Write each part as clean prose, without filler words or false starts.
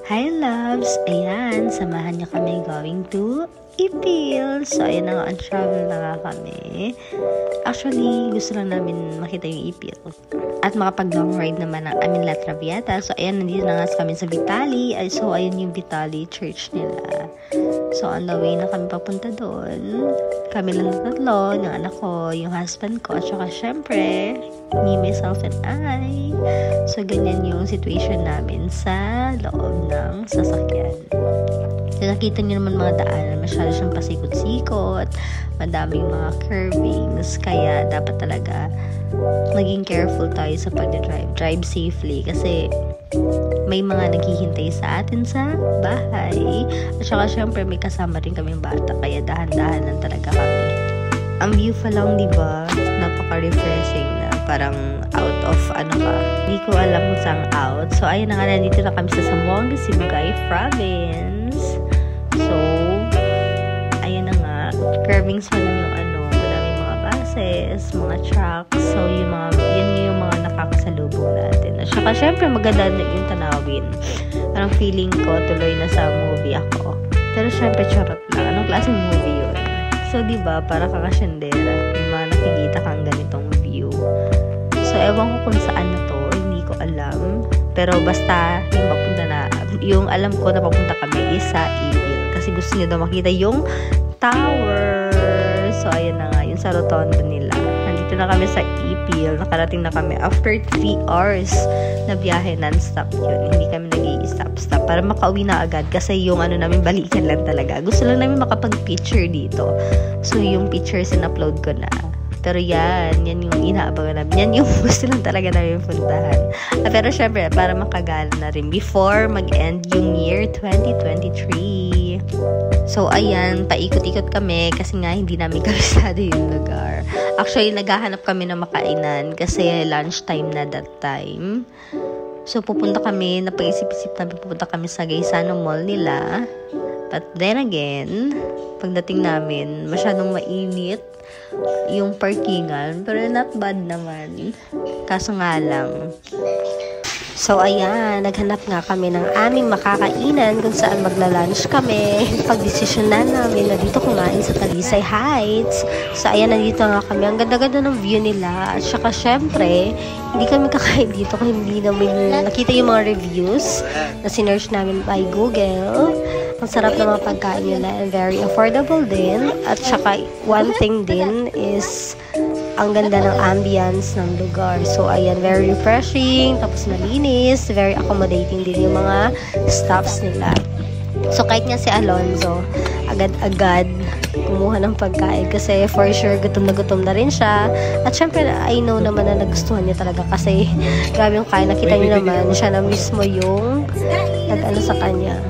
Hi loves! Ayan, samahan niyo kami going to Ipil. So, ayan na nga, on travel na nga kami. Actually, gusto lang namin makita yung Ipil. At makapag-long ride naman ang amin La Traviata. So, ayan, nandito na nga kami sa Vitali. So, ayan yung Vitali church nila. So, on the way na kami papunta doon. Kami lang na tatlo, yung anak ko, yung husband ko, at saka syempre, me, myself, and I. So, ganyan yung situation namin sa loob ng sasakyan. So, nakita niyo naman mga daan, masyado siyang pasikot-sikot, madaming mga curvings, kaya dapat talaga maging careful tayo sa pag-drive. Drive safely kasi may mga naghihintay sa atin sa bahay. At saka syempre may kasama rin kaming bata, kaya dahan-dahan lang talaga kami. Ang view pa lang, diba? Napaka-refreshing na. Parang out of Hindi ko alam kung saan out. So, ayun na nga, nandito na kami sa Zamboanga, Sibugay Province. So, ayun na nga, curvings pa lang yung madaming mga buses, mga trucks. So, yan yung mga nakakasalubong natin. At saka, syempre, maganda na yung tanawin. Parang feeling ko, tuloy na sa movie ako. Pero, syempre, charot lang. Anong klaseng movie yun? So, diba, para kakasyendera, yung mga nakikita kang ganitong view. So, ewan ko kung saan na to, hindi ko alam. Pero, basta, yung alam ko na papunta kami is sa Ipil. Kasi gusto niya daw makita yung tower. So, ayan na nga, yung sa rotonda nila. Nandito na kami sa Ipil. Nakarating na kami after 3 hours na biyahe, non-stop yun. Hindi kami nag-i-stop para makauwi na agad. Kasi yung namin, balikan lang talaga. Gusto lang namin makapag-picture dito. So, yung pictures in-upload ko na. Pero yan yung inaabangan namin. Yan yung gusto lang talaga namin puntahan. Pero syempre, para makagala na rin before mag-end yung year 2023. So, ayan, paikot-ikot kami kasi nga hindi namin kabisado yung lugar. Actually, naghahanap kami ng makainan kasi lunchtime na that time. So, pupunta kami, napag-isip-isip namin, pupunta kami sa Gaisano Mall nila. But then again, pagdating namin, masyadong mainit yung parkingan, pero not bad naman. Kaso nga lang. So, ayan, naghanap nga kami ng aming makakainan kung saan magla-lunch kami. Pagdesisyonan namin na dito kumain sa Talisay Heights. So, ayan, nandito nga kami. Ang ganda-ganda ng view nila. At saka, syempre, hindi kami kakain dito kung hindi namin nakita yung mga reviews na sinearch namin by Google. Ang sarap ng mga pagkain nila and very affordable din. At saka, one thing din is ang ganda ng ambience ng lugar. So, ayan, very refreshing, tapos malinis, very accommodating din yung mga staffs nila. So, kahit nga si Alonzo, agad-agad kumuha ng pagkain kasi for sure gutom na rin siya. At syempre, I know naman na nagustuhan niya talaga kasi grabe yung kain. Nakita niyo naman, siya na mismo yung nag-ano sa kanya.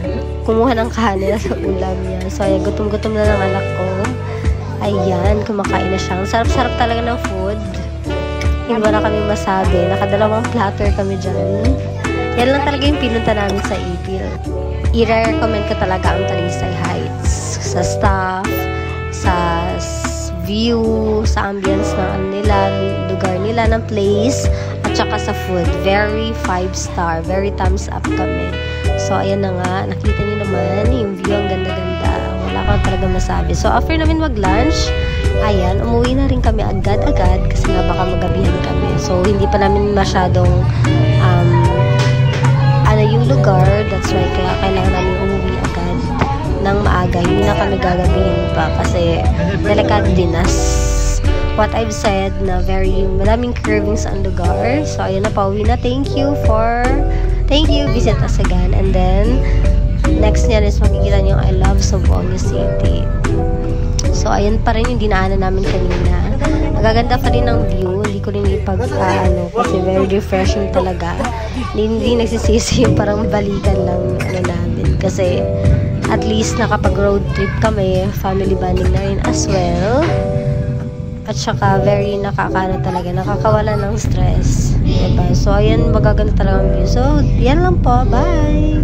Kumuha ng kanin sa ulam niya. So, ayan, gutom-gutom na ng anak ko. Ayan, kumakain na siya. Ang sarap-sarap talaga ng food. Hindi ba na kami masabi. Nakadalawang platter kami dyan. Yan lang talaga yung pinunta namin sa Ipil. I-recommend ko talaga ang Talisay Heights. Sa staff, sa view, sa ambience ng lugar nila, ng place, at saka sa food. Very 5-star. Very thumbs up kami. So, ayan na nga. Nakita niyo naman yung view. Ang ganda-ganda. Wala ko talaga masabi. So, after namin mag-lunch, ayan, umuwi na rin kami agad-agad kasi nga baka magabihan kami. So, hindi pa namin masyadong yung lugar. That's why kaya kailangan namin umuwi agad ng maaga. Hindi na kami gagabihin pa kasi delikado din as what I've said na maraming curvings ang lugar. So, ayan na, pauwi na. Thank you. Visit us again. And then, next niyan is makikita niyo I love Zamboanga City. So, ayan pa rin yung dinaanan namin kanina. Nagaganda pa rin ang view. Hindi ko rin kasi very refreshing talaga. Hindi nagsisisi yung parang balikan lang namin. Kasi, at least nakapag-road trip kami. Family bonding na rin as well. At saka, very nakakawala ng stress. Diba? So, ayan, magaganda talaga ang view. So, yan lang po. Bye!